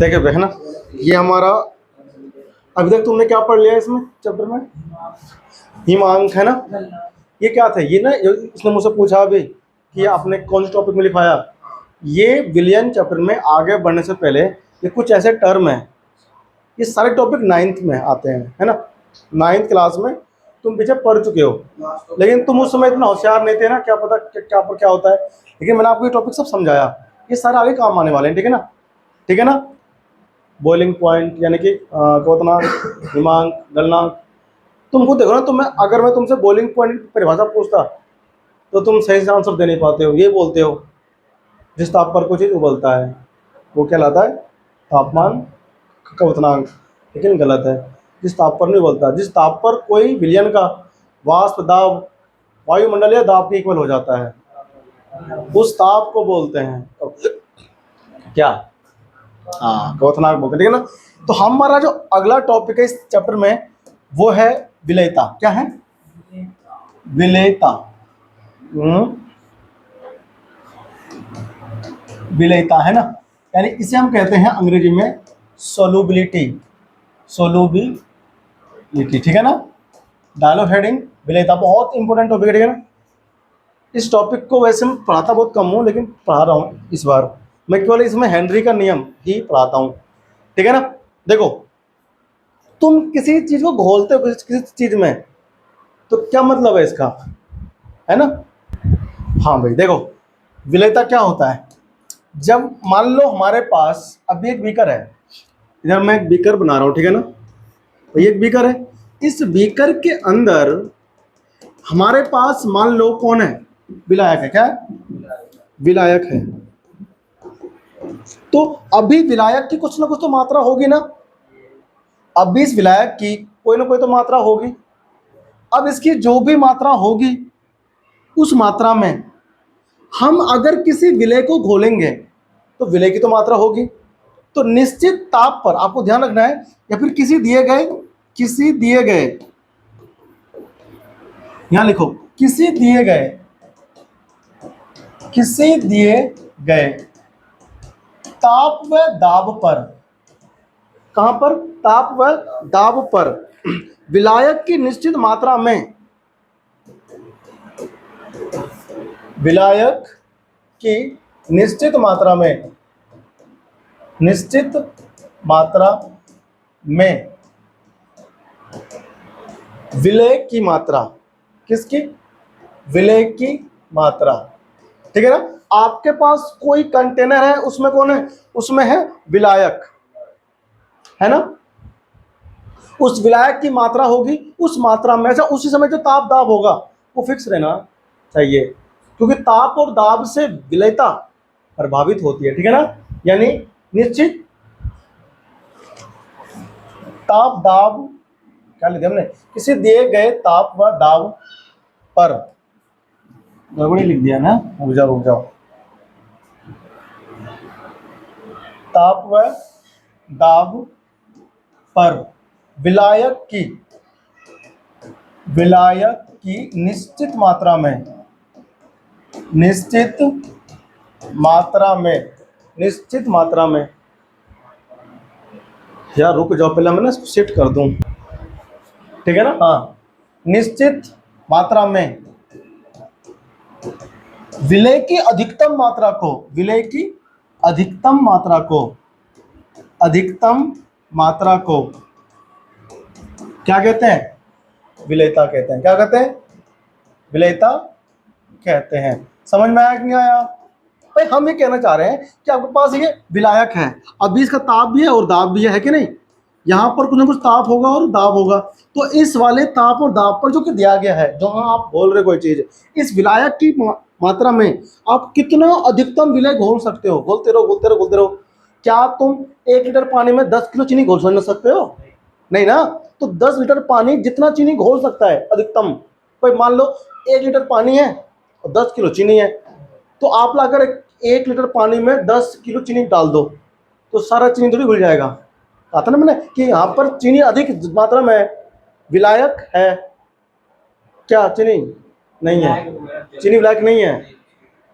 देखिए है ना, ये हमारा अभी तक तुमने क्या पढ़ लिया इसमें चैप्टर में, हिमांक है ना। ये क्या था, ये ना इसने मुझसे पूछा अभी कि आपने कौन से टॉपिक में लिखाया। ये विलियन चैप्टर में आगे बढ़ने से पहले ये कुछ ऐसे टर्म है, ये सारे टॉपिक 9th में आते हैं, है ना। 9th क्लास में तुम पीछे पढ़ चुके हो, लेकिन तुम उस समय इतना होशियार नहीं थे ना, क्या पता क्या पर क्या होता है। लेकिन मैंने आपको ये टॉपिक सब समझाया, ये सारे आगे काम आने वाले हैं, ठीक है ना, ठीक है ना। बॉइलिंग पॉइंट यानी कि क्वथनांक, हिमांक, गलनांक। तुम खुद देखो ना, अगर मैं तुमसे बॉइलिंग पॉइंट की परिभाषा पूछता तो तुम सही से आंसर दे नहीं पाते हो। ये बोलते हो जिस ताप पर कोई चीज़ उबलता है वो क्या लाता है, तापमान का क्वथनांक। लेकिन गलत है, जिस ताप पर नहीं उबलता, जिस ताप पर कोई विलयन का वाष्प दाब वायुमंडलीय दाब के इक्वल हो जाता है, उस ताप को बोलते हैं क्या, हाँ, क्वथनांक बोलते हैं, ठीक है ना। तो हमारा जो अगला टॉपिक है इस चैप्टर में वो है विलेयता। क्या है, विलेयता। विलेयता है ना, यानी इसे हम कहते हैं अंग्रेजी में सोलुबिलिटी, सोलुबिलिटी, ठीक है ना। डायलॉग हेडिंग विलेयता बहुत इंपॉर्टेंट टॉपिक है, ठीक है ना। इस टॉपिक को वैसे मैं पढ़ाता बहुत कम हूँ, लेकिन पढ़ा रहा हूँ इस बार। मैं केवल इसमें हेनरी का नियम ही पढ़ाता हूँ, ठीक है ना। देखो, तुम किसी चीज को घोलते हो किसी चीज में, तो क्या मतलब है इसका, है ना। हाँ भाई देखो, विलेयता क्या होता है। जब मान लो हमारे पास अभी एक बीकर है, इधर मैं एक बीकर बना रहा हूँ, ठीक है ना। तो ये एक बीकर है, इस बीकर के अंदर हमारे पास मान लो कौन है, विलायक है। क्या है, विलायक है। तो अभी विलायक की कुछ ना कुछ तो मात्रा होगी ना, अभी इस विलायक की कोई ना कोई तो मात्रा होगी। अब इसकी जो भी मात्रा होगी उस मात्रा में हम अगर किसी विलय को घोलेंगे तो विलय की तो मात्रा होगी। तो निश्चित ताप पर आपको ध्यान रखना है, या फिर किसी दिए गए यहां लिखो, किसी दिए गए ताप व दाब पर, कहां पर, ताप व दाब पर विलायक की निश्चित मात्रा में, विलायक की निश्चित मात्रा में विलय की मात्रा, किसकी, विलय की मात्रा, ठीक है ना। आपके पास कोई कंटेनर है, उसमें कौन है, उसमें है विलायक, है ना। उस विलायक की मात्रा होगी, उस मात्रा में से उसी समय जो ताप दाब होगा वो फिक्स रहना चाहिए, क्योंकि ताप और दाब से विलेयता प्रभावित होती है, ठीक है ना। यानी निश्चित ताप दाब, क्या लिखा हमने, किसी दिए गए ताप व दाब पर, गड़बड़ी लिख दिया ना, रुक जाओ, ताप व दाब पर विलायक की निश्चित मात्रा में, यार रुक जाओ, पहले मैं ना इसको शिफ्ट कर दूं, ठीक है ना। हाँ, निश्चित मात्रा में विलय की अधिकतम मात्रा को क्या कहते हैं, विलेयता कहते हैं। क्या कहते हैं, विलेयता कहते हैं। समझ में आया कि नहीं आया भाई। हम ये कहना चाह रहे हैं कि आपके पास ये विलायक है, अभी इसका ताप भी है और दाब भी है कि नहीं। यहाँ पर कुछ ना कुछ ताप होगा और दाब होगा, तो इस वाले ताप और दाब पर जो कि दिया गया है, जो आप बोल रहे कोई चीज, इस विलायक की मात्रा में आप कितना अधिकतम विलय घोल सकते हो, घोलते रहो। क्या तुम 1 लीटर पानी में 10 किलो चीनी घोल सकते हो, नहीं ना। तो 10 लीटर पानी जितना चीनी घोल सकता है अधिकतम, भाई मान लो 1 लीटर पानी है और 10 किलो चीनी है, तो आप लाकर 1 लीटर पानी में 10 किलो चीनी डाल दो तो सारा चीनी थोड़ी घुल जाएगा। कहा था ना मैंने कि यहाँ पर चीनी अधिक मात्रा में विलायक है, क्या चीनी नहीं है, चीनी विलायक नहीं है।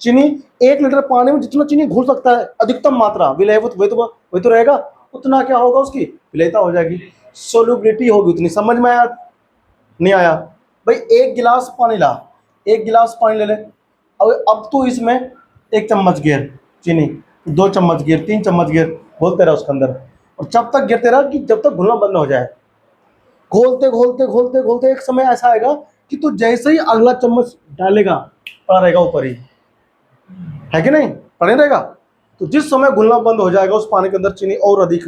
चीनी 1 लीटर पानी में जितना चीनी घुल सकता है अधिकतम मात्रा विलय, वही तो रहेगा। उतना क्या होगा, उसकी विलेयता हो जाएगी, सोल्यूबिलिटी होगी उतनी। समझ में आया? नहीं आया? भाई एक गिलास पानी ला, एक गिलास पानी ले ले, अब तू इसमें 1 चम्मच गिर चीनी, 2 चम्मच गिर, 3 चम्मच गिर, घोलते रहा उसके अंदर, और जब तक गिरते रहा कि जब तक घुलना बंद हो जाए। घोलते घोलते घोलते घोलते एक समय ऐसा आएगा कि तू जैसे ही अगला चम्मच डालेगा पड़ा रहेगा ऊपर ही, है कि नहीं? पड़े रहेगा। तो जिस समय घुलना बंद हो जाएगा उस पानी के अंदर चीनी और अधिक,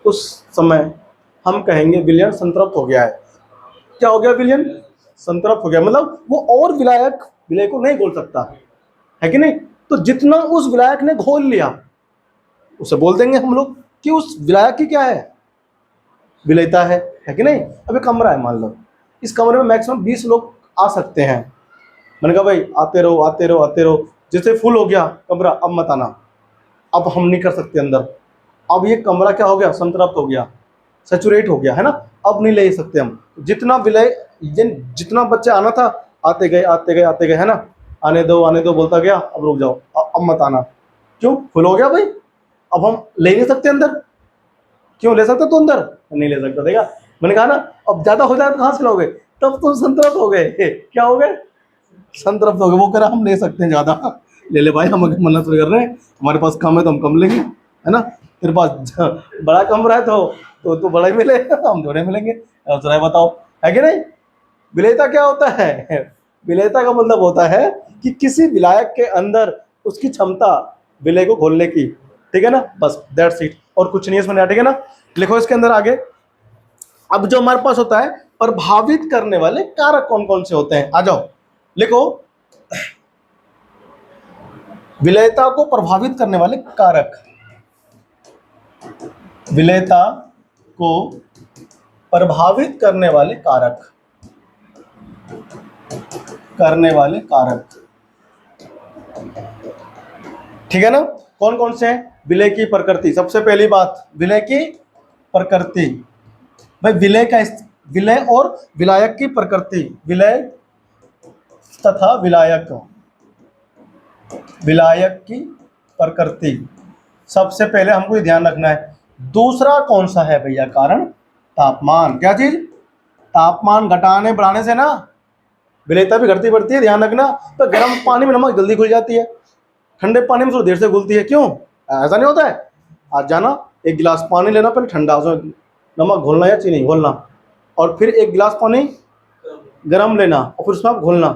उस समय हम कहेंगे विलयन संतृप्त हो गया है। क्या हो गया? विलयन संतृप्त हो गया, मतलब वो और विलायक विलय को नहीं घोल सकता, है कि नहीं? तो जितना उस विलायक ने घोल लिया उसे बोल देंगे हम लोग कि उस विलायक की क्या है, विलेयता है कि नहीं? अभी कमरा है, मान लो इस कमरे में मैक्सिमम 20 लोग आ सकते हैं। मैंने कहा भाई आते रहो आते रहो आते रहो, जैसे फुल हो गया कमरा अब मत आना, अब हम नहीं कर सकते अंदर, अब ये कमरा क्या हो गया, संतृप्त हो गया, सैचुरेट हो गया, है ना, अब नहीं ले सकते हम। जितना विलय, जितना बच्चे आना था आते गए आते गए आते गए, है ना, आने दो बोलता गया, अब रुक जाओ, अब मत आना। क्यों? फुल हो गया भाई, अब हम ले नहीं सकते अंदर। क्यों ले सकते तो अंदर? नहीं ले सकता, देखा मैंने कहा ना, अब ज्यादा हो जाए तो कहाँ से लोगे, तब तो संतृप्त हो गए। क्या हो गए? संतृप्त हो गए। वो कह रहा हम ले सकते हैं ज्यादा, ले ले भाई, हम मन्नत कर रहे हैं, हमारे पास कम है तो हम कम लेंगे, है ना, तेरे पास बड़ा कमरा है तो बड़ा ही मिले, हम थोड़े मिलेंगे। अब जरा बताओ, है कि नहीं? विलेयता क्या होता है? विलेयता का मतलब होता है कि किसी विलायक के अंदर उसकी क्षमता विलय को घोलने की, ठीक है ना, बस दैट्स इट, और कुछ नहीं है इसमें, ठीक है ना। लिखो इसके अंदर आगे। अब जो हमारे पास होता है प्रभावित करने वाले कारक कौन कौन से होते हैं, आ जाओ लिखो। विलेयता को प्रभावित करने वाले कारक, विलेयता को प्रभावित करने वाले कारक, ठीक है ना, कौन कौन से हैं? विलय की प्रकृति, सबसे पहली बात विलय की प्रकृति। भाई विलय और विलायक की प्रकृति, विलय तथा विलायक की प्रकृति सबसे पहले हमको ये ध्यान रखना है। दूसरा कौन सा है भैया? कारण तापमान। क्या चीज? तापमान घटाने बढ़ाने से ना विलेयता भी घटती बढ़ती है, ध्यान रखना। तो गर्म पानी में नमक जल्दी घुल जाती है, ठंडे पानी में थोड़ी देर से घुलती है। क्यों? ऐसा नहीं होता है? आज जाना, एक गिलास पानी लेना, पहले ठंडा, उसमें नमक घोलना या चीनी घोलना, और फिर एक गिलास पानी गर्म लेना और फिर उसमें आप घोलना,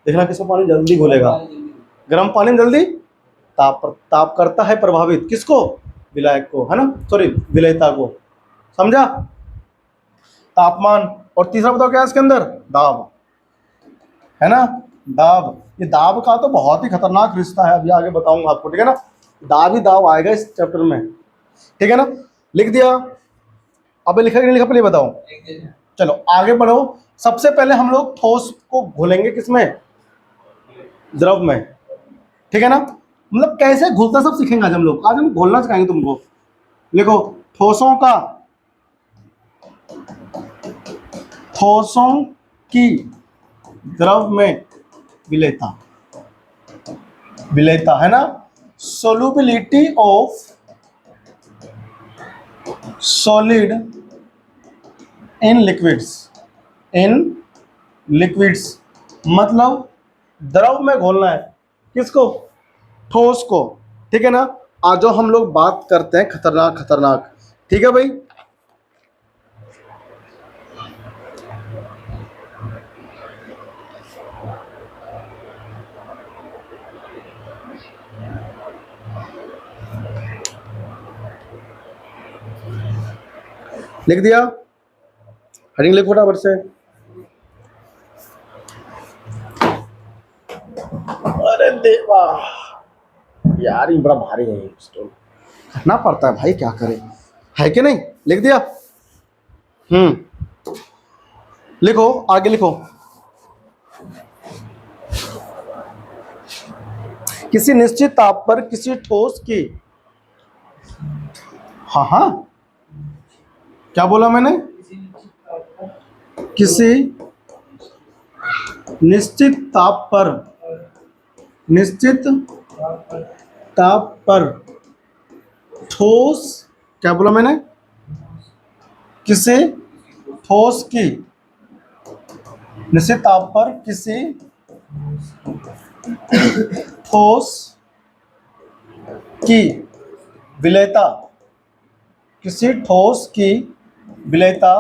देखना किसमें पानी जल्दी घुलेगा। गर्म पानी में जल्दी ताप करता है प्रभावित, किसको? विलायक को, है ना, सॉरी विलेयता को। समझा? तापमान। और तीसरा बताओ क्या है इसके अंदर? दाब, है ना, दाब। ये दाब का तो बहुत ही खतरनाक रिश्ता है, अभी आगे बताऊंगा आपको, ठीक है ना। दाब ही दाब आएगा इस चैप्टर में, ठीक है ना। लिख दिया? अब लिखा कि नहीं लिखा पहले बताओ। चलो आगे बढ़ो। सबसे पहले हम लोग ठोस को घोलेंगे, किसमें? द्रव में, ठीक है ना। मतलब कैसे घुलता सब सीखेंगे आज हम लोग, आज हम घोलना सिखाएंगे तुमको। लिखो ठोसों की द्रव में विलेयता, है ना। Solubility of solid in liquids, मतलब द्रव में घोलना है, किसको? ठोस को, ठीक है ना। आज जो हम लोग बात करते हैं खतरनाक, ठीक है भाई। लिख दिया? हेडिंग लिख फटाफट से। अरे देवा यार, ये बड़ा भारी है, स्टोन करना पड़ता है भाई, क्या करे, है कि नहीं। लिख दिया? लिखो आगे, लिखो। किसी निश्चित ताप पर किसी ठोस की, हाँ क्या बोला मैंने? किसी निश्चित ताप पर ठोस, क्या बोला मैंने, किसी ठोस की निश्चित ताप पर किसी ठोस की विलेयता, किसी ठोस की विलेयता,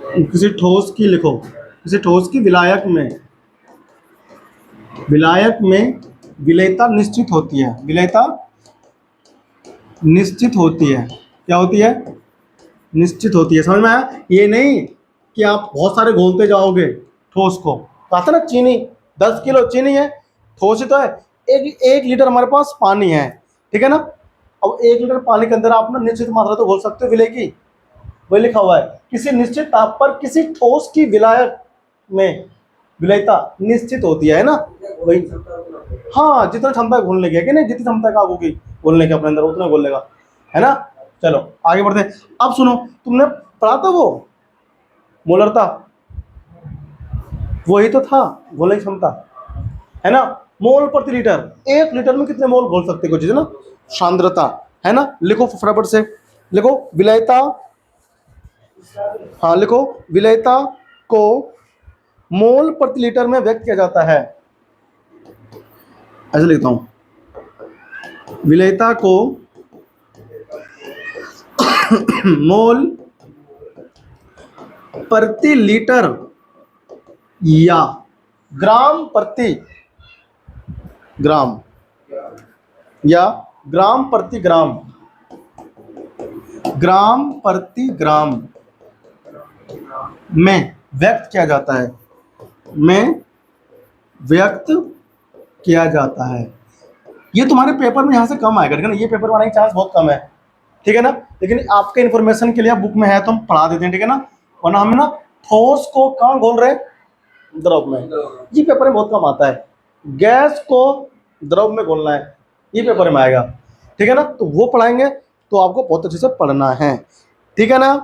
किसी ठोस की लिखो, किसी ठोस की विलायक में, विलायक में विलेयता निश्चित होती है, विलेयता निश्चित होती है, क्या होती है, निश्चित होती है। समझ में आया? ये नहीं कि आप बहुत सारे घोलते जाओगे ठोस को। कहा था ना चीनी, 10 किलो चीनी है, ठोस ही तो है। 1 लीटर हमारे पास पानी है, ठीक है ना। अब 1 लीटर पानी के अंदर आप ना निश्चित मात्रा तो घोल सकते हो विलेय की, वही लिखा हुआ है, किसी निश्चित ताप पर किसी ठोस की विलायक में विलेयता निश्चित होती है ना, वही। हाँ, जितना क्षमता है घोलने की है कि नहीं, जितनी क्षमता का होगी घोलने के अपने अंदर उतना घोल लेगा, है ना। चलो आगे बढ़ते हैं। अब सुनो, तुमने पढ़ा था वो मोलरता, वही तो था घोलने की क्षमता, है ना। मोल प्रति लीटर, 1 लीटर में कितने मोल घोल सकते हो, चीज ना, सांद्रता, है ना। लिखो फटाफट से, लिखो विलेयता, हाँ लिखो, विलेयता को मोल प्रति लीटर में व्यक्त किया जाता है, ऐसे लिखता हूं, विलेयता को मोल प्रति लीटर या ग्राम प्रति ग्राम या ग्राम प्रति ग्राम, ग्राम प्रति ग्राम में व्यक्त किया जाता है, में व्यक्त किया जाता है। ये तुम्हारे पेपर में यहाँ से कम आएगा, ठीक है ना, ये पेपर में आने की चांस बहुत कम है, ठीक है ना। लेकिन आपके इन्फॉर्मेशन के लिए बुक में है तो हम पढ़ा देते हैं, ठीक है ना। वरना हम ना ठोस को कहाँ घोल रहे हैं, द्रव में, ये पेपर में बहुत कम आता है। गैस को द्रव में घोलना है, ये पेपर में आएगा, ठीक है ना। तो वो पढ़ाएंगे, तो आपको बहुत अच्छे से पढ़ना है, ठीक है ना।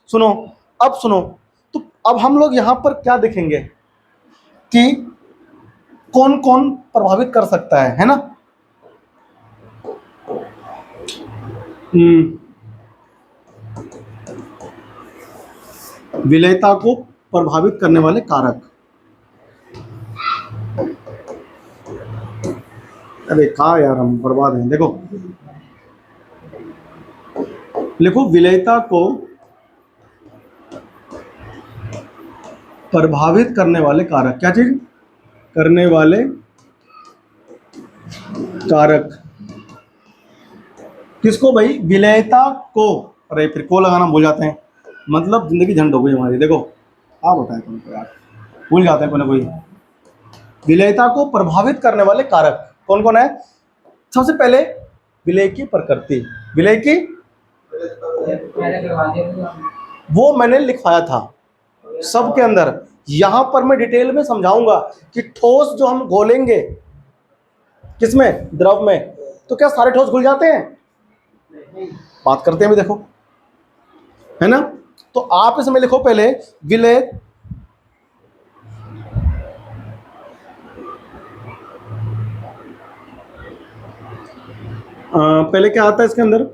सुनो, अब सुनो, तो अब हम लोग यहाँ पर क्या देखेंगे कि कौन कौन प्रभावित कर सकता है ना। विलेयता को प्रभावित करने वाले कारक, अरे कहा यार, हम बर्बाद हैं। देखो लिखो, विलेयता को प्रभावित करने वाले कारक, क्या चीज, करने वाले कारक, किसको भाई, विलेयता को। अरे फिर को लगाना भूल जाते हैं, मतलब जिंदगी झंड हो गई हमारी। देखो आप बताएं तुमको यार, भूल जाते हैं कोई ना कोई। विलेयता को प्रभावित करने वाले कारक कौन कौन है। सबसे पहले विलेय की प्रकृति, विलेय की, वो मैंने लिखवाया था सबके अंदर। यहां पर मैं डिटेल में समझाऊंगा कि ठोस जो हम घोलेंगे किसमें, द्रव में, तो क्या सारे ठोस घुल जाते हैं, बात करते हैं भी, देखो, है ना। तो आप इसमें लिखो पहले विलेय, पहले क्या आता है इसके अंदर,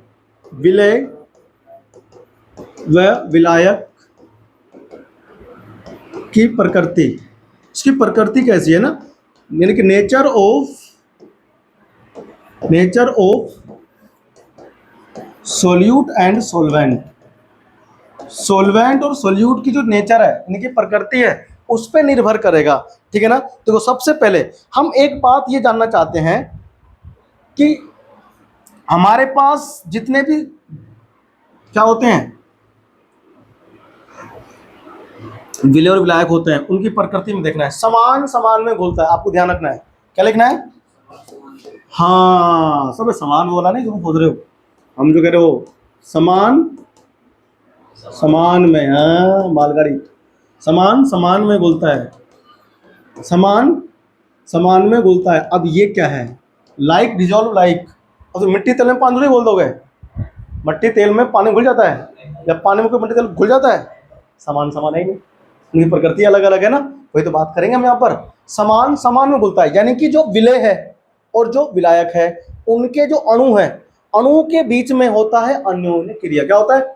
विलेय व विलायक की प्रकृति। इसकी प्रकृति कैसी है ना, यानी कि nature of solute and solvent, solvent और सोल्यूट की जो नेचर है, यानी कि प्रकृति है, उस पर निर्भर करेगा, ठीक है ना। तो सबसे पहले हम एक बात ये जानना चाहते हैं कि हमारे पास जितने भी क्या होते हैं, विलेय और विलायक होते हैं, उनकी प्रकृति में देखना है, समान समान में घुलता है, आपको ध्यान रखना है, क्या लिखना है, हाँ सब समान बोला नहीं, तुम खोज रहे हो, हम जो कह रहे हो समान समान में, हाँ मालगाड़ी, समान समान में घुलता है, समान समान में घुलता है। अब ये क्या है, लाइक डिजॉल्व लाइक। अब तो मिट्टी तेल में पानी थोड़ी बोल दोगे, मिट्टी तेल में पानी घुल जाता है, जब पानी में कोई मिट्टी तेल घुल जाता है, समान समान है नहीं, उनकी प्रकृति अलग अलग है ना। वही तो बात करेंगे हम यहाँ पर, समान समान में घुलता है, यानी कि जो विलेय है और जो विलायक है उनके जो अणु हैं, अणुओं के बीच में होता है अन्योन्य क्रिया। क्या होता है?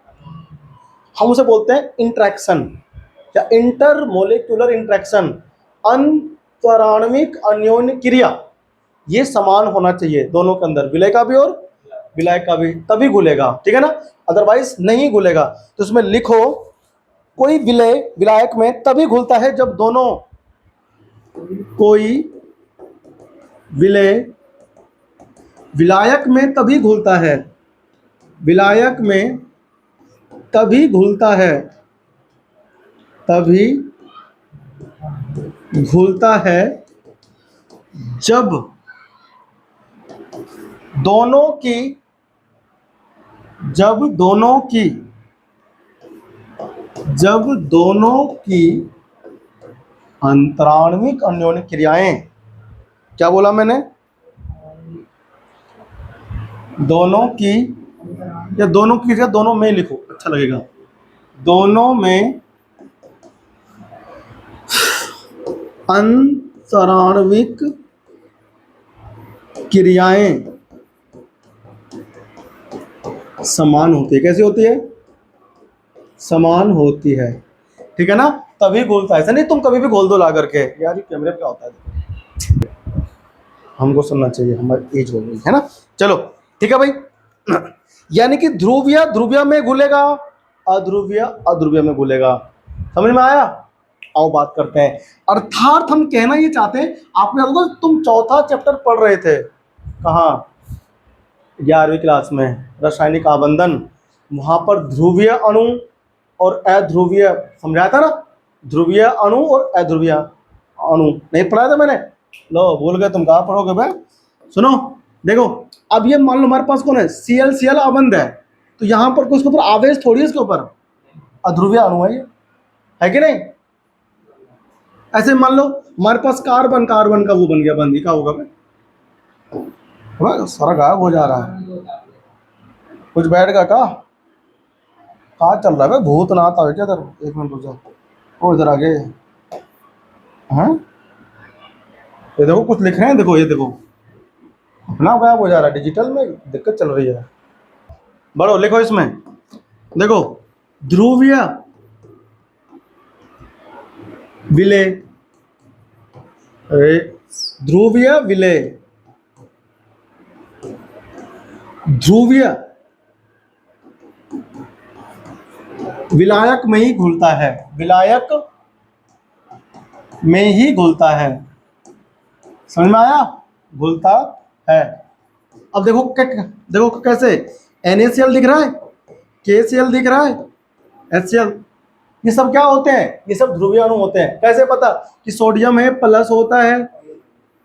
हम उसे बोलते हैं इंटरेक्शन या इंटरमोलेक्युलर इंटरेक्शन, अंतराण्विक अन्योन्य क्रिया। ये समान होना चाहिए दोनों के अंदर, विलय का भी और विलायक का भी, तभी घुलेगा, ठीक है ना, अदरवाइज नहीं घुलेगा। तो इसमें लिखो कोई विलय विलायक में तभी घुलता है जब दोनों, कोई विलय विलायक में तभी घुलता है, विलायक में तभी घुलता है, तभी घुलता है जब दोनों की, जब दोनों की, जब दोनों की अंतराण्विक अन्योन्य क्रियाएं, क्या बोला मैंने? दोनों की, या दोनों की जगह दोनों में लिखो, अच्छा लगेगा। दोनों में अंतराण्विक क्रियाएं समान होती है। कैसी होती है? समान होती है, ठीक है ना, तभी घोलता है। ऐसा नहीं तुम कभी भी घोल दो ला करके, यार ये कैमरे पे क्या होता है, हमको सुनना चाहिए, हमारी एज हो गई है ना। चलो ठीक है भाई, यानी कि ध्रुवीय ध्रुवीय में घुलेगा, अध्रुवीय अध्रुवीय में घुलेगा। समझ में आया? आओ बात करते हैं। अर्थात हम कहना ये चाहते हैं, आपको याद होगा तुम चौथा चैप्टर पढ़ रहे थे, कहाँ, 11वीं क्लास में, रासायनिक आबंधन, वहां पर ध्रुवीय अणु और अध्रुवीय समझाया था ना, ध्रुवीय अणु और अध्रुवीय अणु नहीं पढ़ाया था मैंने? लो भूल गए तुम, कहाँ पढ़ोगे भाई। सुनो देखो, अब ये मान लो हमारे पास कौन है, Cl Cl आबंध है, तो यहाँ पर उसके ऊपर आवेश थोड़ी है, इसके ऊपर अध्रुवीय अणु है, ये है कि नहीं? ऐसे मान लो हमारे पास कार्बन, कार्बन का वो बन गया बंदी, का होगा भाई, सारा गायब हो जा रहा है, कुछ बैठेगा कहाँ चल रहा है भाई, भूतनाथ आ गया इधर, एक मिनट रुक जाओ, वो इधर आगे हैं, ये देखो कुछ लिख रहे हैं, देखो ये देखो अपना गायब हो जा रहा है, डिजिटल में दिक्कत चल रही है। बढ़ो लिखो इसमें, देखो ध्रुवीय विलय, ध्रुवीय विलय, ध्रुवीय विलायक में ही घुलता है, विलायक में ही घुलता है। समझ में आया? घुलता है। अब देखो देखो कैसे, NaCl दिख रहा है, KCl दिख रहा है, HCl, ये सब क्या होते हैं? ये सब ध्रुवीय अणु होते हैं। कैसे पता? कि सोडियम है प्लस होता है,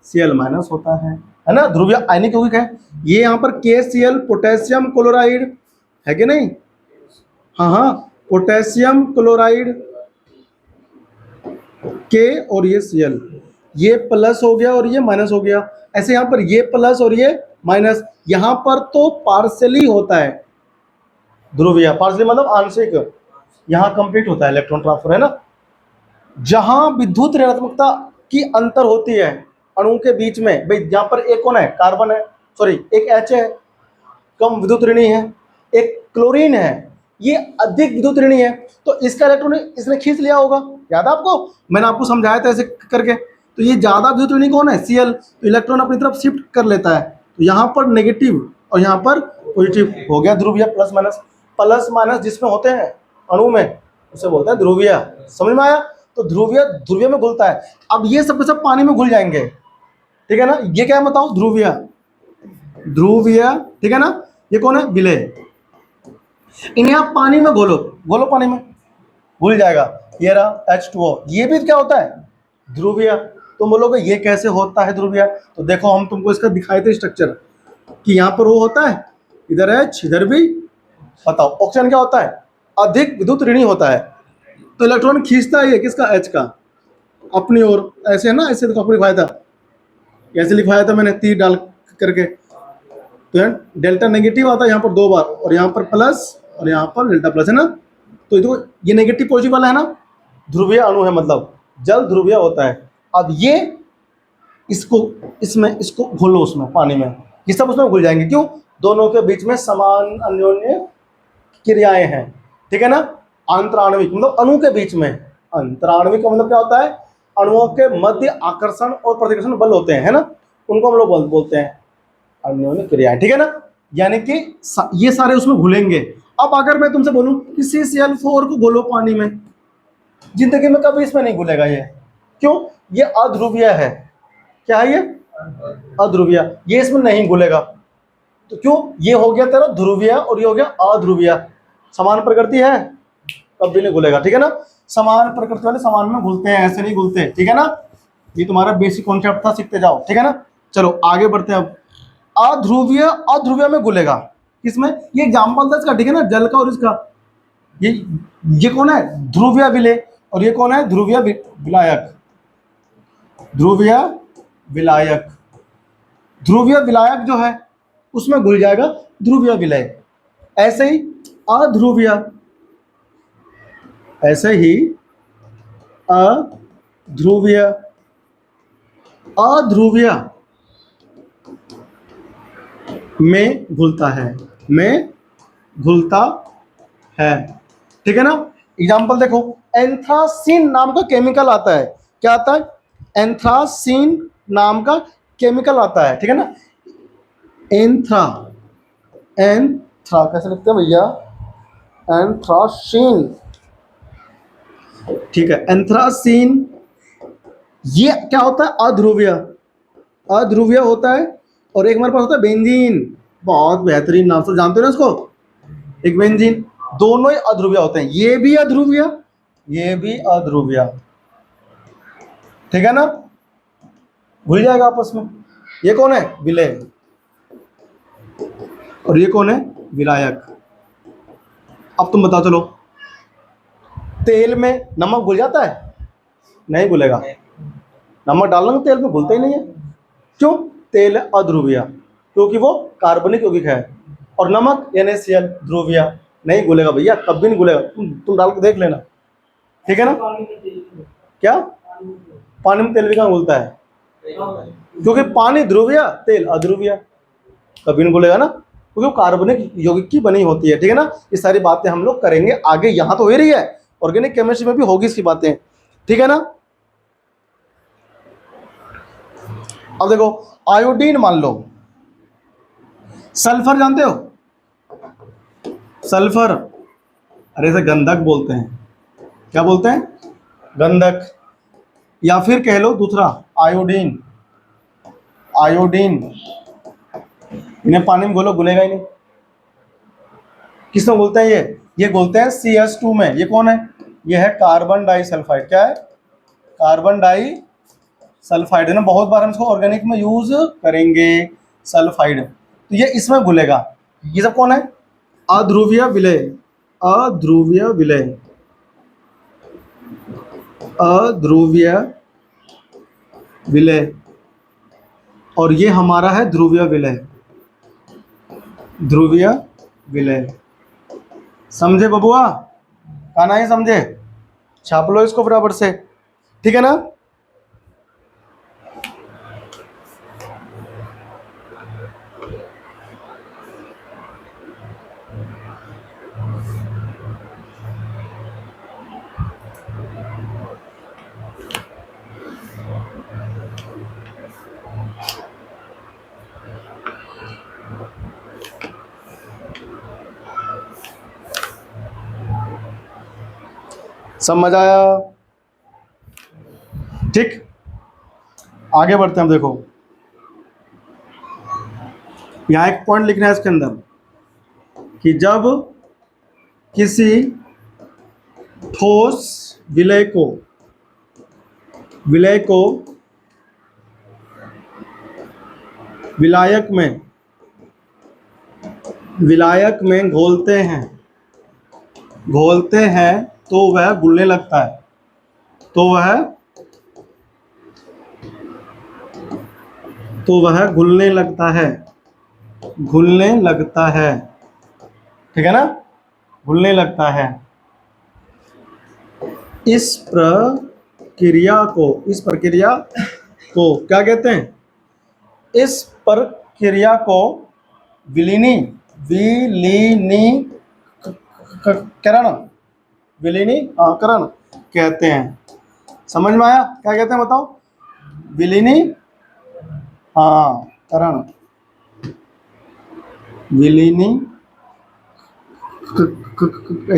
Cl माइनस होता है ना, ध्रुवीय आयनिक यौगिक है। ये यहाँ पर KCl पोटेशियम क्लोराइड है कि नहीं? हाँ हाँ, पोटेशियम क्लोराइड के, और ये Cl, ये प्लस हो गया और ये माइनस हो गया। ऐसे यहाँ पर ये प्लस और ये माइनस, यहाँ पर तो पार्सली होता है ध्रुवीय, पार्सली मतलब आंशिक, यहाँ कंप्लीट होता है इलेक्ट्रॉन ट्रांसफर, है ना। जहां विद्युत ऋणात्मकता की अंतर होती है अणुओं के बीच में, भाई यहाँ पर एक कौन है, कार्बन है, सॉरी एक H है, कम विद्युत ऋणी है, एक क्लोरीन है, ये अधिक विद्युत ऋणी है, तो इसका इलेक्ट्रॉन इसने खींच लिया होगा, याद है आपको, मैंने आपको समझाया था ऐसे करके। तो ये ज्यादा विद्युत ऋणी कौन है, Cl, तो इलेक्ट्रॉन अपनी तरफ शिफ्ट कर लेता है, तो यहाँ पर नेगेटिव और यहाँ पर पॉजिटिव हो गया ध्रुवीय, प्लस माइनस, प्लस माइनस जिसमें होते हैं अणु में उसे बोलते हैं ध्रुवीय। समझ में आया? तो ध्रुवीय ध्रुवीय में घुलता है। अब ये सब के सब पानी में घुल जाएंगे, ठीक है ना। ये क्या है बताओ, ध्रुवीय, ध्रुवीय, ठीक है ना। ये कौन है, विलय, इन्हें आप पानी में घोलो, घोलो पानी में, घुल जाएगा। ये रहा H2O, ये भी क्या होता है, ध्रुवीय। तुम बोलोगे ये कैसे होता है ध्रुवीय, तो देखो हम तुमको इसका दिखाए थे स्ट्रक्चर, कि यहाँ पर वो होता है, इधर H, इधर भी, बताओ ऑक्सीजन क्या होता है, अधिक विद्युत ऋणी होता है, तो इलेक्ट्रॉन खींचता है ये किसका, H का, अपनी ओर, ऐसे है ना, ऐसे तो लिखवाया था, ऐसे लिखवाया था मैंने तीर डाल करके, तो डेल्टा नेगेटिव आता है यहाँ पर 2 बार, और यहाँ पर प्लस और यहाँ पर डेल्टा प्लस, है ना। तो ये नेगेटिव पॉजिटिव वाला है ना, ध्रुवीय अणु है, मतलब जल ध्रुवीय होता है। अब ये इसको इसमें इसको घोलो उसमें पानी में, ये सब उसमें घुल जाएंगे। क्यों? दोनों के बीच में समान अन्योन्य क्रियाएं हैं, ठीक है ना। अंतराण्विक मतलब अणु के बीच में, अंतराण्विक का मतलब क्या होता है? अणुओं के मध्य आकर्षण और प्रतिकर्षण बल होते हैं, है ना, उनको हम लोग बोलते हैं अन्योन्य क्रियाएं, ठीक है ना। यानी कि ये सारे उसमें घुलेंगे। अब अगर मैं तुमसे बोलूं कि CCl4 को घोलो पानी में, जिंदगी में कभी इसमें नहीं घुलेगा ये। क्यों? ये अध्रुवीय है। क्या है ये? अध्रुवीय, ये इसमें नहीं घुलेगा। तो क्यों? ये हो गया तेरा ध्रुवीय और ये हो गया अध्रुवीय। समान प्रकृति है, कभी नहीं घुलेगा, ठीक है ना। समान प्रकृति वाले समान में घुलते हैं, ऐसे नहीं घुलते, ठीक है ना। ये तुम्हारा बेसिक कॉन्सेप्ट था, सीखते जाओ, ठीक है ना। चलो आगे बढ़ते हैं। अब अध्रुवीय, अध्रुवीय में घुलेगा किसमें? ये एग्जाम्पल था इसका, ठीक है ना, जल का और इसका। ये कौन है? ध्रुवीय विलय। और ये कौन है? ध्रुवीय विलायक। ध्रुवीय विलायक, ध्रुवीय विलायक जो है उसमें घुल जाएगा ध्रुवीय विलय। ऐसे ही अध्रुवीय, ऐसे ही अध्रुवीय, अध्रुवीय में घुलता है, में घुलता है, ठीक है ना। एग्जाम्पल देखो, एंथ्रासीन नाम का केमिकल आता है। क्या आता है? एंथ्रासीन नाम का केमिकल आता है, ठीक है ना। एंथ्रा, एंथ्रा कैसे लिखते हैं भैया? एंथ्रासीन, ठीक है, एंथ्रासीन। ये क्या होता है? अध्रुवीय, अध्रुवीय होता है। और एक हमारे पास होता है बेंजीन, बहुत बेहतरीन नाम से जानते हो ना इसको, एक बेंजीन। दोनों ही अध्रुवीय होते हैं, ये भी अध्रुवीय, ये भी अध्रुवीय, ठीक है ना। भूल जाएगा आपस में। ये कौन है? विलय। और ये कौन है? विलायक। अब तुम बताओ, चलो, तेल में नमक घुल जाता है? नहीं घुलेगा। नमक डालना तेल में घुलता ही नहीं है। क्यों? तेल अध्रुवीय, क्योंकि वो कार्बनिक यौगिक है। और नमक NaCl ध्रुवीय, नहीं घुलेगा भैया, कभी नहीं घुलेगा। तुम डाल के देख लेना, ठीक है ना। क्या? पानी में तेल भी कहाँ घुलता है? क्योंकि पानी ध्रुवीय, तेल अध्रुवीय, कभी नहीं घुलेगा ना, क्योंकि वो कार्बनिक यौगिक की बनी होती है, ठीक है ना। ये सारी बातें हम लोग करेंगे आगे, यहाँ तो हो रही है, ऑर्गेनिक केमिस्ट्री में भी होगी इसकी बातें, ठीक है ना। अब देखो, आयोडीन मान लो, सल्फर जानते हो? सल्फर, अरे इसे गंधक बोलते हैं। क्या बोलते हैं? गंधक। या फिर कह लो दूसरा, आयोडीन, आयोडीन। इन्हें पानी में घोलो, घुलेगा ही नहीं। किसमें घुलते हैं ये घुलते हैं CH2 में। ये कौन है? ये है कार्बन डाइसल्फाइड। क्या है? कार्बन डाई सल्फाइड, है ना। बहुत बार हम इसको ऑर्गेनिक में यूज करेंगे, सल्फाइड। तो ये इसमें घुलेगा। ये सब कौन है? अध्रुवीय विलय, अध्रुवीय विलय, अध्रुवीय विलय। और ये हमारा है ध्रुवीय विलय, ध्रुवीय विलय। समझे बबुआ? कहना ही समझे? छाप लो इसको बराबर से, ठीक है ना। समझ आया? ठीक, आगे बढ़ते हैं। देखो, यहां एक पॉइंट लिखना है इसके अंदर कि जब किसी ठोस विलय को विलायक में घोलते हैं तो वह घुलने लगता है, तो वह घुलने लगता है, ठीक है ना, घुलने लगता है। इस प्रक्रिया को क्या कहते हैं? इस प्रक्रिया को विलीनीकरण विलीनीकरण कहते हैं। समझ में आया क्या कहते हैं बताओ? विलीनीकरण विलीनी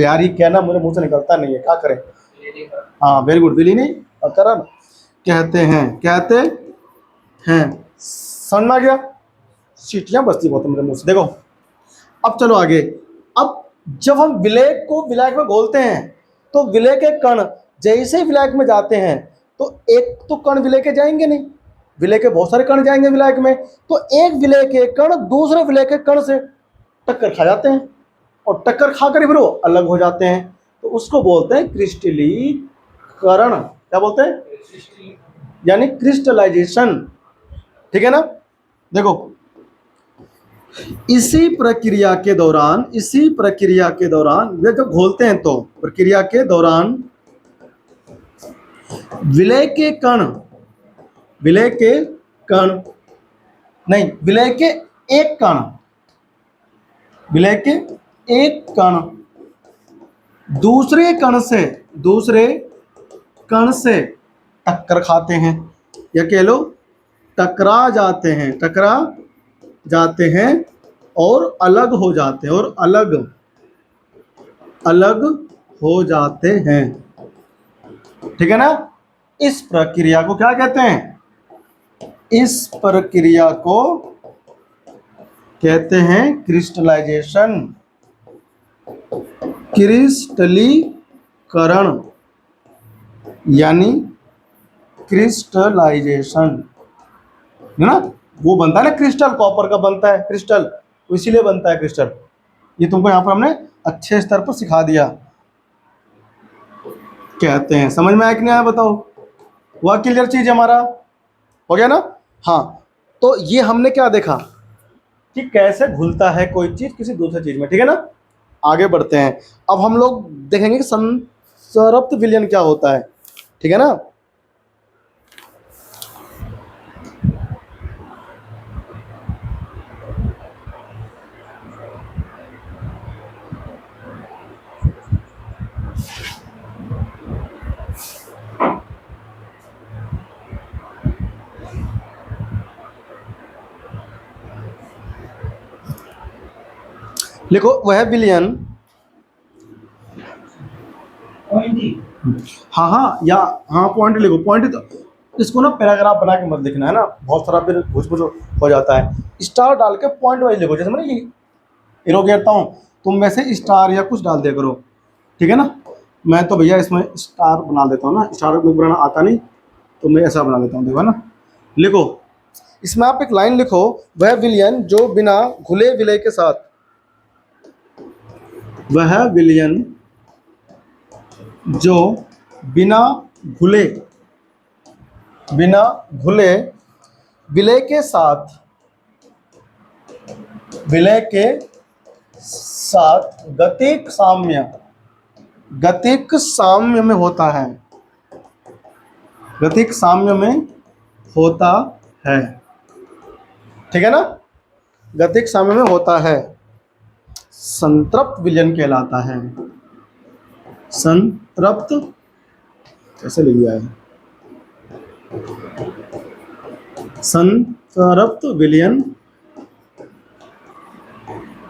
यार ये कहना मुझे मुंह से निकलता नहीं है, क्या करें? हाँ वेरी गुड, विलीनीकरण कहते हैं। समझ में आ गया? सीटियां बजती बहुत है मेरे मुंह से। देखो अब चलो आगे। अब जब हम विलेय को विलायक में घोलते हैं तो विलेय के कण जैसे ही विलायक में जाते हैं तो एक तो कण विलेय के जाएंगे नहीं, विलेय के बहुत सारे कण जाएंगे विलायक में, तो एक विलेय के कण दूसरे विलेय के कण से टक्कर खा जाते हैं और टक्कर खाकर फिर वो अलग हो जाते हैं, तो उसको बोलते हैं क्रिस्टलीकरण। क्या बोलते हैं? यानी क्रिस्टलाइजेशन। ठीक है ना? देखो इसी प्रक्रिया के दौरान ये जब घोलते हैं तो प्रक्रिया के दौरान विलेय के एक कण दूसरे कण से टक्कर खाते हैं, या कह लो टकरा जाते हैं और अलग हो जाते हैं। ठीक है ना? इस प्रक्रिया को क्या कहते हैं? इस प्रक्रिया को कहते हैं क्रिस्टलाइजेशन, क्रिस्टलीकरण यानी क्रिस्टलाइजेशन, है ना? वो बनता है ना क्रिस्टल, कॉपर का बनता है क्रिस्टल, इसीलिए बनता है क्रिस्टल। ये तुमको यहाँ पर हमने अच्छे स्तर पर सिखा दिया। कहते हैं, समझ में आया कि नहीं आया बताओ? वह क्लियर चीज हमारा हो गया ना? हाँ, तो ये हमने क्या देखा कि कैसे घुलता है कोई चीज किसी दूसरे चीज में। ठीक है ना? आगे बढ़ते हैं। अब हम लोग देखेंगे कि संतृप्त विलयन क्या होता है। ठीक है ना? लिखो वह विलयन, हाँ पॉइंट लिखो। पॉइंट तो इसको ना पैराग्राफ बना के मत लिखना, है ना? बहुत सारा फिर घुस हो जाता है। स्टार डाल के पॉइंट वाइज लिखो। जैसे मैं ये एरो गिरता हूँ, तुम वैसे स्टार या कुछ डाल दिया करो। ठीक है ना? मैं तो भैया इसमें स्टार बना देता हूँ ना, स्टार बनाना आता नहीं तो मैं ऐसा बना देता हूँ। देखो ना, लिखो इसमें आप एक लाइन लिखो, वह विलयन जो बिना घुले विलय के साथ, वह विलयन जो बिना घुले विलय के साथ गतिक साम्य में होता है। ठीक है ना? गतिक साम्य में होता है, संतृप्त विलयन कहलाता है। संतृप्त कैसे लिख दिया है? संतृप्त विलयन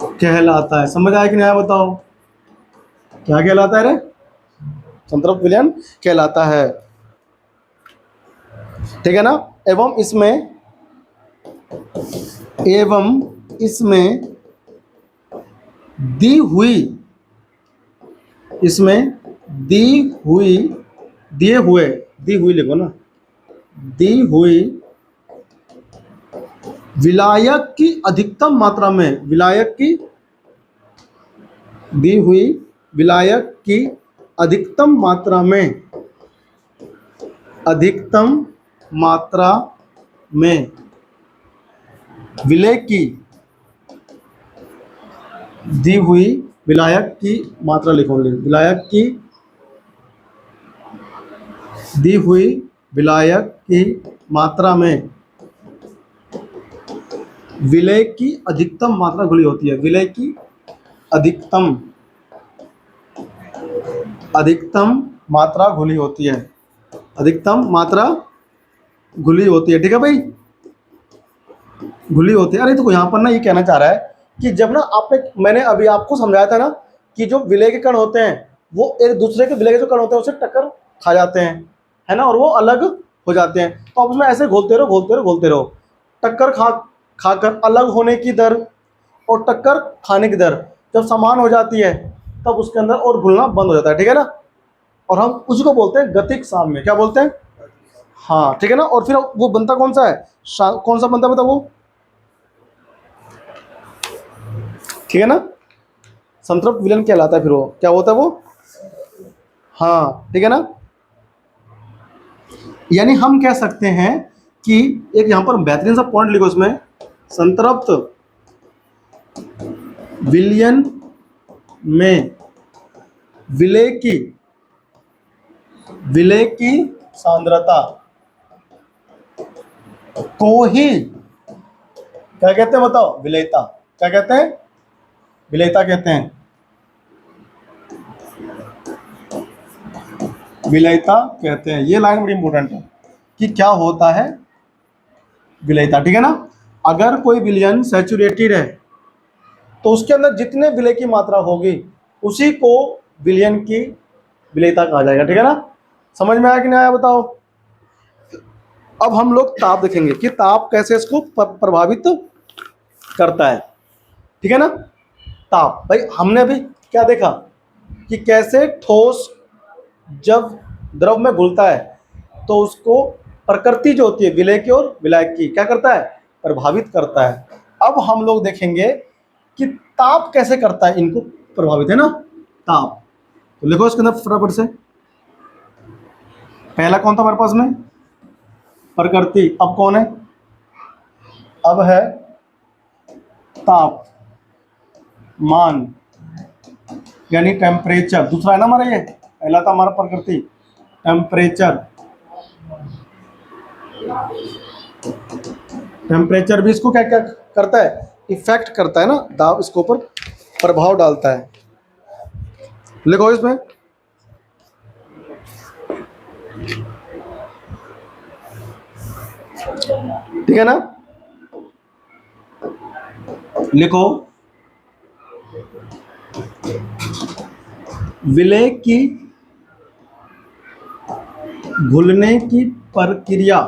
कहलाता है। समझ आया कि नहीं आया बताओ? क्या कहलाता है रे? संतृप्त विलयन कहलाता है। ठीक है ना? एवं इसमें दी हुई लिखो ना, दी हुई विलायक की अधिकतम मात्रा में, दी हुई विलायक की अधिकतम मात्रा में विलय की दी हुई विलायक की मात्रा लिखोगे, विलायक की दी हुई विलायक की मात्रा में विलय की अधिकतम मात्रा घुली होती है। विलय की अधिकतम मात्रा घुली होती है। अधिकतम मात्रा घुली होती है, ठीक है भाई, घुली होती है। अरे तो यहाँ पर ना ये कहना चाह रहा है कि जब ना मैंने अभी आपको समझाया था ना कि जो विलय के कण होते हैं वो एक दूसरे के विलय के जो कण होते हैं उससे टक्कर खा जाते हैं, है ना, और वो अलग हो जाते हैं। तो आप उसमें ऐसे घोलते रहो। टक्कर खाकर अलग होने की दर और टक्कर खाने की दर जब समान हो जाती है तब उसके अंदर और घुलना बंद हो जाता है, ठीक है ना। और हम उसी को बोलते हैं गतिक साम्य। क्या बोलते हैं? हाँ, ठीक है ना। और फिर वो बनता कौन सा है? कौन सा बनता है बताओ वो? ठीक है ना, संतृप्त विलयन कहलाता है। फिर वो क्या होता है वो? हाँ, ठीक है ना। यानी हम कह सकते हैं कि एक यहां पर बेहतरीन सा पॉइंट लिखो इसमें, संतृप्त विलयन में विलय की सांद्रता को ही क्या कहते हैं बताओ? विलयता। क्या कहते हैं? विलयता कहते हैं। विलयता कहते हैं। ये लाइन बड़ी इंपॉर्टेंट है कि क्या होता है विलयता, ठीक है ना। अगर कोई विलयन सैचुरेटेड है तो उसके अंदर जितने विलय की मात्रा होगी उसी को विलयन की विलयता कहा जाएगा, ठीक है ना। समझ में आया कि नहीं आया बताओ? अब हम लोग ताप देखेंगे कि ताप कैसे इसको प्रभावित करता है, ठीक है ना। ताप, भाई हमने भी क्या देखा कि कैसे ठोस जब द्रव में घुलता है तो उसको प्रकृति जो होती है विलय की और विलायक की क्या करता है? प्रभावित करता है। अब हम लोग देखेंगे कि ताप कैसे करता है इनको प्रभावित, है ना, ताप। तो लिखो इसके अंदर फटाफट से। पहला कौन था हमारे पास में? प्रकृति। अब कौन है? अब है ताप मान यानी टेम्परेचर। दूसरा है ना हमारा, ये पहला था हमारा प्रकृति, टेम्परेचर। टेम्परेचर भी इसको क्या क्या करता है? इफेक्ट करता है ना, दाब इसके ऊपर प्रभाव डालता है। लिखो इसमें, ठीक है ना। लिखो, विलय की घुलने की प्रक्रिया।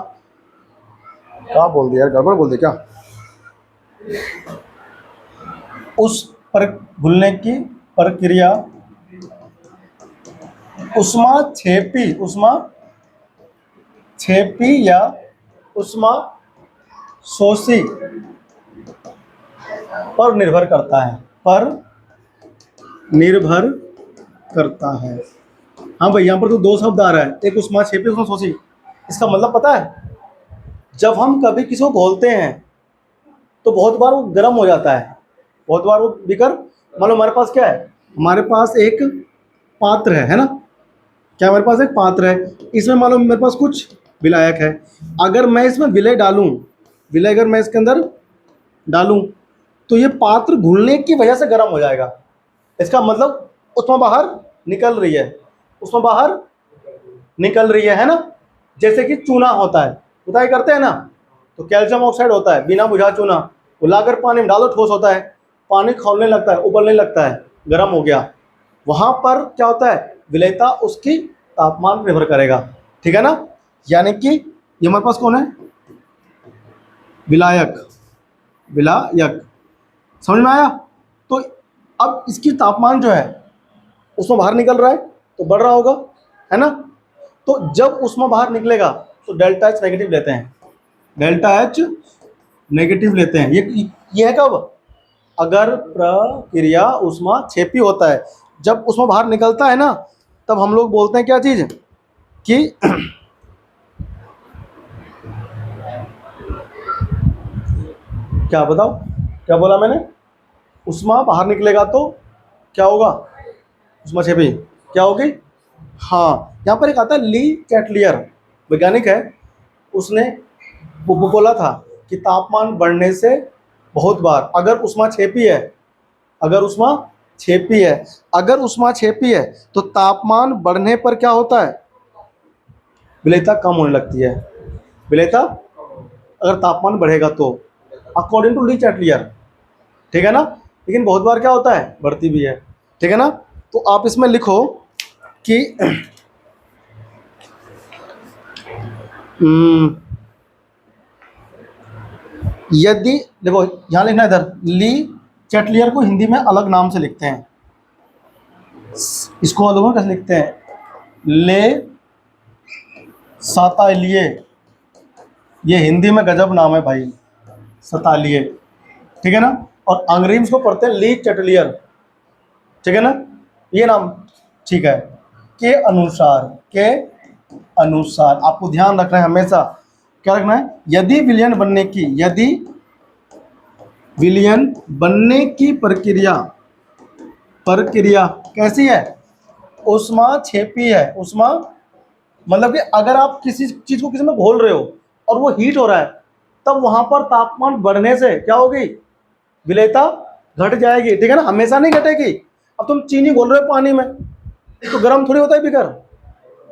क्या बोल दिया, गड़बड़ बोल दिया क्या? उस पर घुलने की प्रक्रिया ऊष्मा छेपी या ऊष्मा शोषी पर निर्भर करता है। हाँ भाई, यहाँ पर तो दो शब्द आ रहा है, एक ऊष्मा छेपी, ऊष्मा शोषी। इसका मतलब पता है, जब हम कभी किसी को घोलते हैं तो बहुत बार वो गर्म हो जाता है, बहुत बार वो बिकर। मान लो हमारे पास क्या है? हमारे पास एक पात्र है ना। क्या हमारे पास एक पात्र है, इसमें मान लो मेरे पास कुछ विलायक है। अगर मैं इसमें विलय डालूं, विलय अगर मैं इसके अंदर डालूं तो ये पात्र घुलने की वजह से गर्म हो जाएगा। इसका मतलब उसमें बाहर निकल रही है, उसमें बाहर निकल रही है ना। जैसे कि चूना होता है, बुताई करते हैं ना, तो कैल्शियम ऑक्साइड होता है, बिना बुझा चूना, वो लाकर पानी में डालो ठोस होता है, पानी खौलने लगता है, उबलने लगता है, गर्म हो गया। वहां पर क्या होता है? विलयता उसकी तापमान पर निर्भर करेगा, ठीक है ना। यानी कि ये हमारे पास कौन है? विलायक। विलायक, समझ में आया? तो अब इसकी तापमान जो है उसमें बाहर निकल रहा है तो बढ़ रहा होगा, है ना। तो जब उसमें बाहर निकलेगा तो डेल्टा एच नेगेटिव लेते हैं, डेल्टा एच नेगेटिव लेते हैं। ये है कब? अगर प्रक्रिया ऊष्मा छेपी होता है, जब उसमें बाहर निकलता है ना तब हम लोग बोलते हैं क्या चीज कि क्या बताओ, क्या बोला मैंने? ऊष्मा बाहर निकलेगा तो क्या होगा? ऊष्मा छेपी क्या होगी? हाँ, यहाँ पर एक आता है ली कैटलियर, वैज्ञानिक है, उसने वो बोला था कि तापमान बढ़ने से बहुत बार, अगर उष्मा छेपी है, अगर उष्मा छेपी है, अगर उष्मा छेपी है तो तापमान बढ़ने पर क्या होता है, विलेयता कम होने लगती है। विलेयता अगर तापमान बढ़ेगा तो, अकॉर्डिंग टू ली चैटलियर, ठीक है ना। लेकिन बहुत बार क्या होता है, बढ़ती भी है, ठीक है ना। तो आप इसमें लिखो कि यदि, देखो यहाँ लिखना, इधर ली चैटलियर को हिंदी में अलग नाम से लिखते हैं, इसको अलग में कैसे लिखते हैं, ले सातालिए, ये हिंदी में गजब नाम है भाई, सतालिए, ठीक है ना। और अंग्रेजी में इसको पढ़ते हैं ली चैटलियर, ठीक है ना, ये नाम, ठीक है। के अनुसार, के अनुसार आपको ध्यान रखना है हमेशा, क्या रखना है, यदि विलयन बनने की, यदि विलयन बनने की प्रक्रिया, प्रक्रिया कैसी है, उष्मा छेपी है, उष्मा मतलब कि अगर आप किसी चीज को किसी में घोल रहे हो और वो हीट हो रहा है, तब वहां पर तापमान बढ़ने से क्या होगी, विलेयता घट जाएगी, ठीक है ना, हमेशा नहीं घटेगी। अब तुम चीनी घोल रहे हो पानी में तो गर्म थोड़ी होता है बीकर,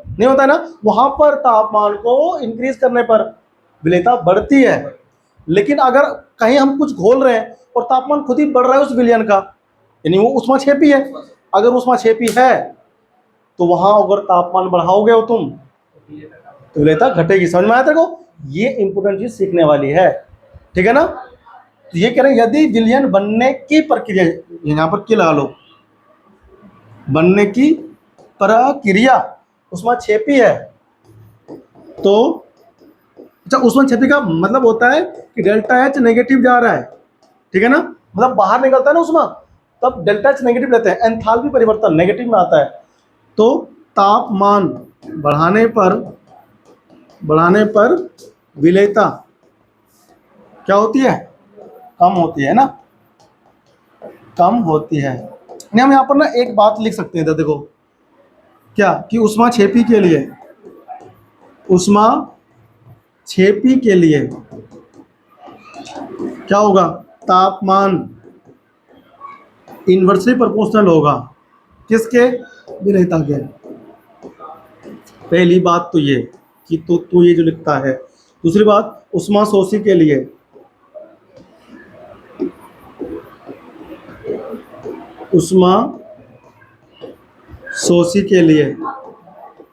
नहीं होता है ना, वहां पर तापमान को इंक्रीज करने पर विलेयता बढ़ती है। लेकिन अगर कहीं हम कुछ घोल रहे हैं और तापमान खुद ही बढ़ रहा है उस विलयन का, यानी वो उष्मा छेपी है, अगर उष्मा छेपी है तो वहां अगर तापमान बढ़ाओगे हो तुम तो विलेयता घटेगी। समझ में आया तेरे को, ये इंपोर्टेंट चीज सीखने वाली है, ठीक है ना। तो ये कह रहे हैं यदि विलयन बनने की प्रक्रिया, यहां पर की लगा लो, बनने की प्रक्रिया उष्मा छेपी है तो, अच्छा उष्मा छेपी का मतलब होता है कि डेल्टा एच नेगेटिव जा रहा है, ठीक है ना, मतलब बाहर निकलता है ना उष्मा, तब डेल्टा एच नेगेटिव रहते हैं, एंथैल्पी परिवर्तन नेगेटिव में आता है। तो तापमान बढ़ाने पर विलेयता क्या होती है, कम होती है ना, कम होती है। नहीं, हम यहाँ पर ना एक बात लिख सकते हैं, इधर देखो क्या, कि उष्मा छेपी के लिए, उष्मा छेपी के लिए क्या होगा, तापमान इन्वर्सली प्रोपोर्शनल होगा, किसके, विलेयता के। पहली बात तो ये कि तो ये जो लिखता है। दूसरी बात, उष्मा शोषी के लिए, उष्मा शोषी के लिए,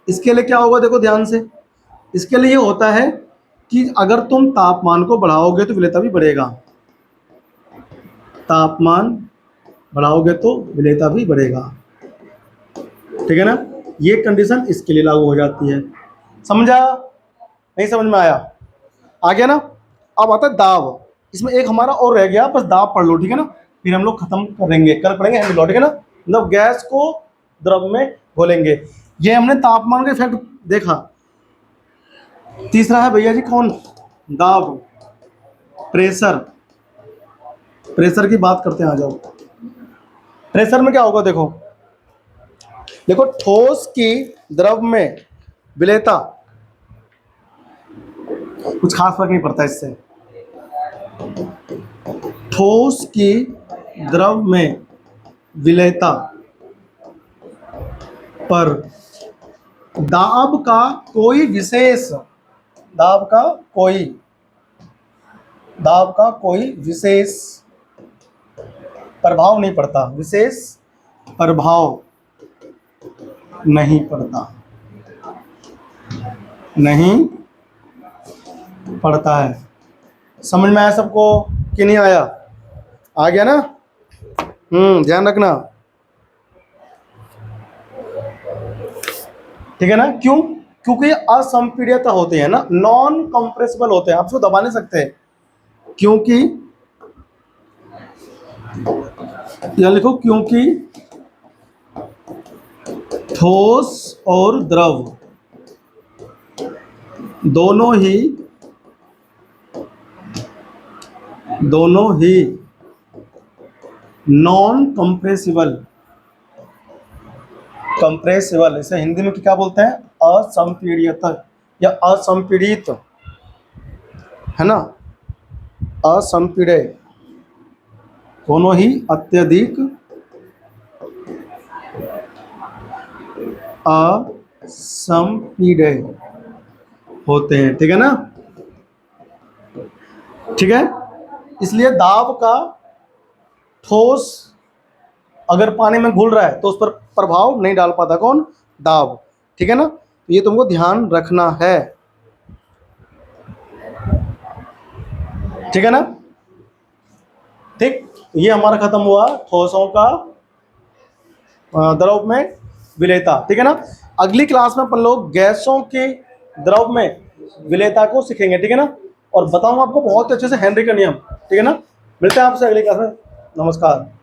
इसके लिए क्या होगा, देखो ध्यान से, इसके लिए ये होता है कि अगर तुम तापमान को बढ़ाओगे तो विलेयता भी बढ़ेगा, तापमान बढ़ाओगे तो विलेयता भी बढ़ेगा, ठीक है ना। ये कंडीशन इसके लिए लागू हो जाती है। समझा, नहीं समझ में आया, आ गया ना। अब आता है दाब, इसमें एक हमारा और रह गया, बस दाब पढ़ लो, ठीक है ना, फिर हम लोग खत्म करेंगे, कल पढ़ेंगे हेनरी लॉ, ठीक है ना, मतलब गैस को द्रव में घोलेंगे। ये हमने तापमान का इफेक्ट देखा। तीसरा है भैया जी कौन, दाब, प्रेशर, प्रेशर की बात करते हैं, आ जाओ। प्रेशर में क्या होगा, देखो देखो ठोस की द्रव में विलेयता, कुछ खास फर्क नहीं पड़ता इससे, ठोस की द्रव में विलेयता पर दाब का कोई विशेष, दाब का कोई, दाब का कोई विशेष प्रभाव नहीं पड़ता, विशेष प्रभाव नहीं पड़ता, नहीं पड़ता है। समझ में आया सबको कि नहीं आया, आ गया ना, ध्यान रखना, ठीक है ना। क्यों, क्योंकि असंपीड्यता होते हैं ना, नॉन कंप्रेसिबल होते हैं, आप इसको दबा नहीं सकते, क्योंकि या लिखो क्योंकि ठोस और द्रव दोनों ही नॉन कंप्रेसिबल, कंप्रेसिबल इसे हिंदी में क्या बोलते हैं, असंपीड्यता या असंपीड़ित, है ना, असंपीड्य, दोनों ही अत्यधिक असंपीड्य होते हैं, ठीक है ना। ठीक है, इसलिए दाब का ठोस अगर पानी में घुल रहा है तो उस पर प्रभाव नहीं डाल पाता, कौन, दाब, ठीक है ना। तो ये तुमको ध्यान रखना है, ठीक है ना। ठीक, ये हमारा खत्म हुआ ठोसों का द्रव में विलेयता, ठीक है ना। अगली क्लास में अपन लोग गैसों के द्रव में विलेयता को सीखेंगे, ठीक है ना। और बताऊंगा आपको बहुत अच्छे से हेनरी का नियम, ठीक है ना। मिलते हैं आपसे अगली क्लास में, नमस्कार।